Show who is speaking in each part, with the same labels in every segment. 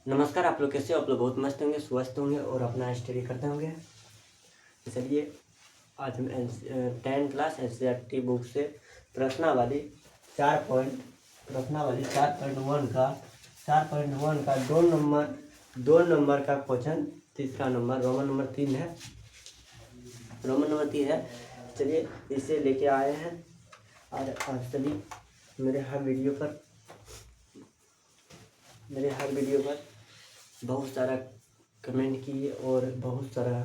Speaker 1: नमस्कार, आप लोग कैसे हो? आप लोग बहुत मस्त होंगे, स्वस्थ होंगे और अपना स्टडी करते होंगे। तो चलिए आज हम 10 क्लास NCERT बुक से प्रश्नावली 4.1 का 2 नंबर का क्वेश्चन, तीसरा नंबर रोमन नंबर 3 है। चलिए इसे लेके आए हैं और आज चलिए मेरे हर वीडियो पर बहुत सारा कमेंट किए और बहुत सारा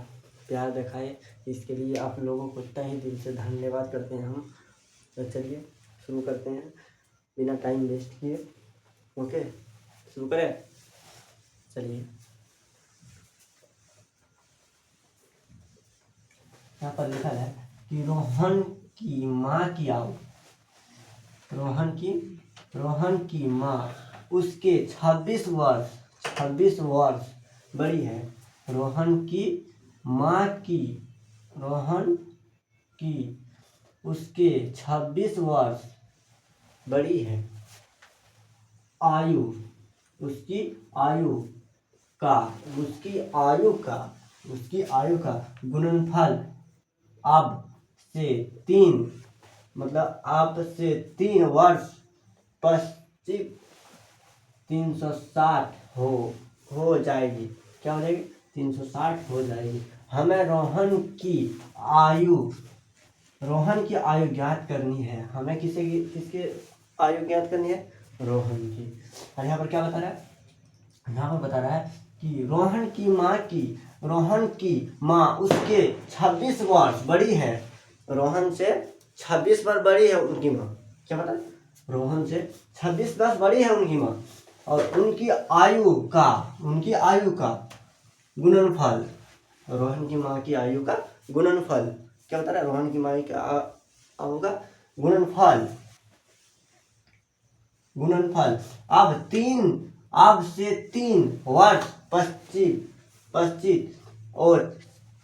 Speaker 1: प्यार दिखाए। इसके लिए आप लोगों को तहे दिल से धन्यवाद करते हैं हम। तो चलिए शुरू करते हैं बिना टाइम वेस्ट किए। ओके, शुरू करें। चलिए यहाँ पर लिखा है कि रोहन की माँ की आयु, रोहन की माँ उसके 26 वर्ष बड़ी है। रोहन की उसके 26 वर्ष बड़ी है। उसकी आयु का गुणनफल अब से 3 वर्ष पश्चिम 360 हो जाएगी। क्या हो जाएगी? 360 हो जाएगी। हमें रोहन की आयु ज्ञात करनी है। हमें किसकी आयु ज्ञात करनी है? रोहन की। और यहाँ पर क्या बता रहा है? यहाँ पर बता रहा है कि रोहन की माँ उसके 26 वर्ष बड़ी है। रोहन से 26 वर्ष बड़ी है उनकी माँ। क्या बता रहा है? रोहन से 26 वर्ष बड़ी है उनकी माँ और उनकी आयु का गुणनफल, रोहन की माँ की आयु का गुणनफल क्या बता रहा है? रोहन की माँ की आयु का गुणनफल अब से 3 वर्ष पश्चिम और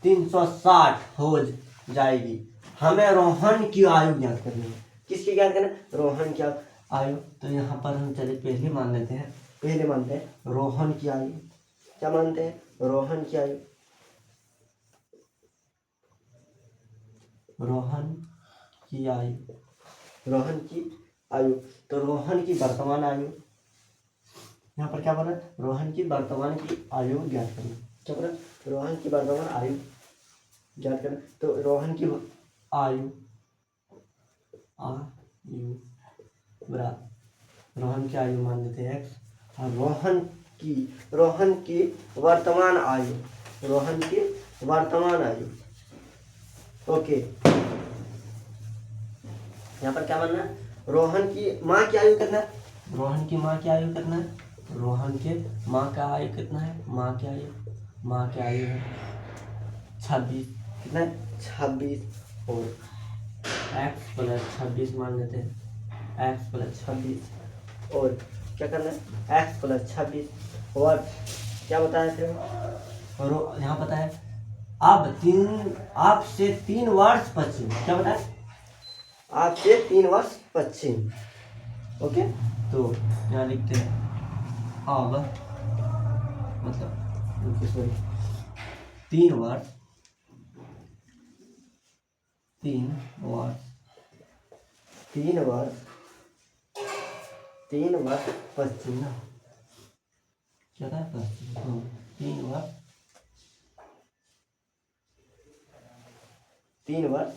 Speaker 1: 360 हो जाएगी। हमें रोहन की आयु ज्ञात करनी है। किसकी ज्ञात करना है? रोहन की आयु। तो यहाँ पर हम चलिए पहले मानते हैं रोहन की आयु। क्या मानते हैं? रोहन की आयु। तो रोहन की वर्तमान आयु, यहाँ पर क्या बोला? रोहन की वर्तमान की आयु ज्ञात करना। क्या बोला? रोहन की वर्तमान आयु ज्ञात करना। तो रोहन की आयु रोहन की आयु मान लेते हैं x और रोहन की वर्तमान आयु ओके। यहाँ पर क्या बनना है? रोहन की माँ की आयु कितना है? रोहन की माँ की आयु कितना है? रोहन के माँ का आयु कितना है? माँ की आयु है 26। कितना है? 26 और x प्लस 26 मान लेते हैं। x प्लस 26 और क्या करना है? x प्लस 26 वर्ष क्या बताया फिर? और यहाँ पता है अब से 3 वर्ष पश्चिम। क्या बताया? आज से 3 वर्ष पश्चिम। ओके, तो यहाँ लिखते हैं अब मतलब सॉरी 3 वर्ष पश्चिम ना। क्या था? पश्चिम। 3 वर्ष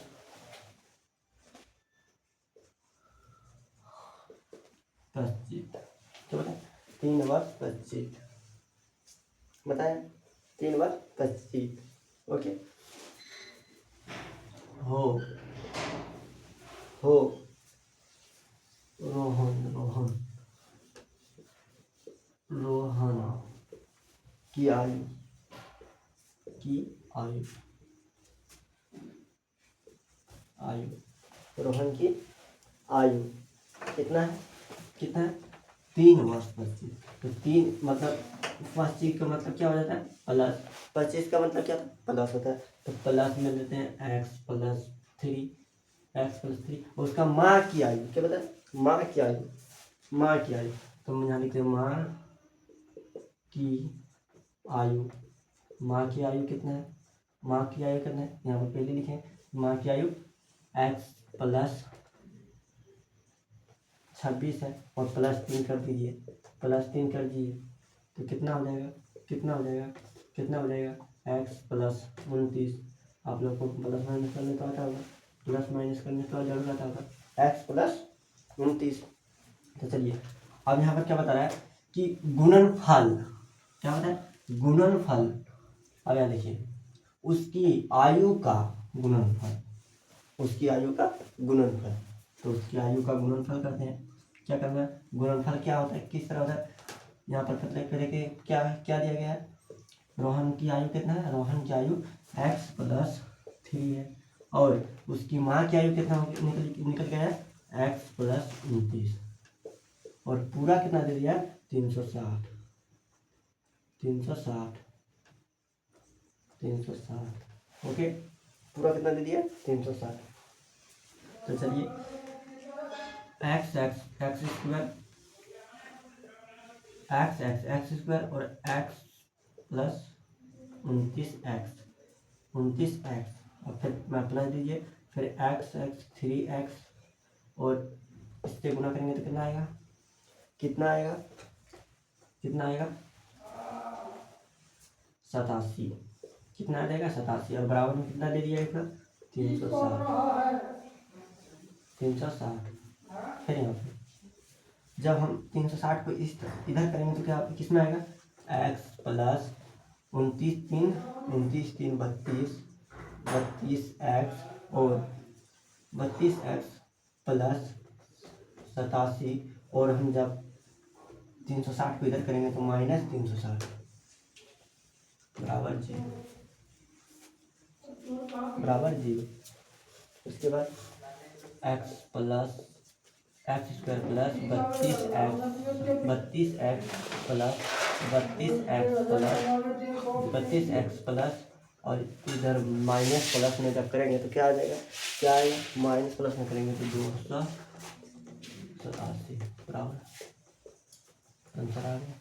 Speaker 1: पश्चिम। तो बताए 3 वर्ष पश्चिम बताए 3 वर्ष पश्चिम। ओके, हो रोहन की आयु रोहन की आयु कितना है? 3 वर्ष पश्चिम। तो 3 मतलब 25 का मतलब क्या हो जाता है? प्लस। 25 का मतलब क्या था? प्लस होता है। तो प्लस में लेते हैं x प्लस 3 उसका माँ की आयु। क्या बताए? माँ की आयु। तो हम यहाँ लिखते हैं माँ की आयु, माँ की आयु कितना है, माँ की आयु कितना है, यहाँ पर पहले लिखें माँ की आयु x प्लस 26 है और प्लस 3 कर दीजिए, प्लस 3 कर दीजिए तो कितना हो जाएगा, कितना हो जाएगा, कितना हो जाएगा x प्लस 29। आप लोग को प्लस माइनस करने तो आता होगा, प्लस माइनस करने तो जरूर आता होगा, x प्लस 29। तो चलिए अब यहाँ पर क्या बता रहा है कि गुणनफल, क्या बता है गुणनफल। अब यहाँ देखिए उसकी आयु का गुणनफल, उसकी आयु का गुणनफल, तो उसकी आयु का गुणनफल करते हैं। क्या करना है, गुणनफल क्या होता है, किस तरह होता है, यहाँ पर पहले क्या क्या दिया गया है, रोहन की आयु कितना है, रोहन की आयु x प्लस 3 है और उसकी माँ की आयु कितना निकल गया है x प्लस 29 और पूरा कितना दे दिया 360, 360, 360। ओके, पूरा कितना दे दिया 360। तो चलिए x x x square, x square और एक्स प्लस 29x और फिर मैं प्लस दीजिए, फिर एक्स 3x और इससे गुना करेंगे तो कितना आएगा, कितना आएगा, कितना आएगा 87, कितना आ जाएगा 87 और बराबर में कितना दे दिया इतना 360, 360। फिर यहाँ पे जब हम 360 को इस इधर करेंगे तो क्या किस में आएगा, x प्लस 29 3 32 x और 32x प्लस 87 और हम जब 360 को इधर करेंगे तो माइनस 360 बराबर 0, बराबर 0। उसके बाद x plus x square plus 32x plus 32x plus और इधर माइनस प्लस में जब करेंगे तो क्या आ जाएगा, क्या आएगा, माइनस प्लस में करेंगे तो 287 बराबर आंसर आ गया।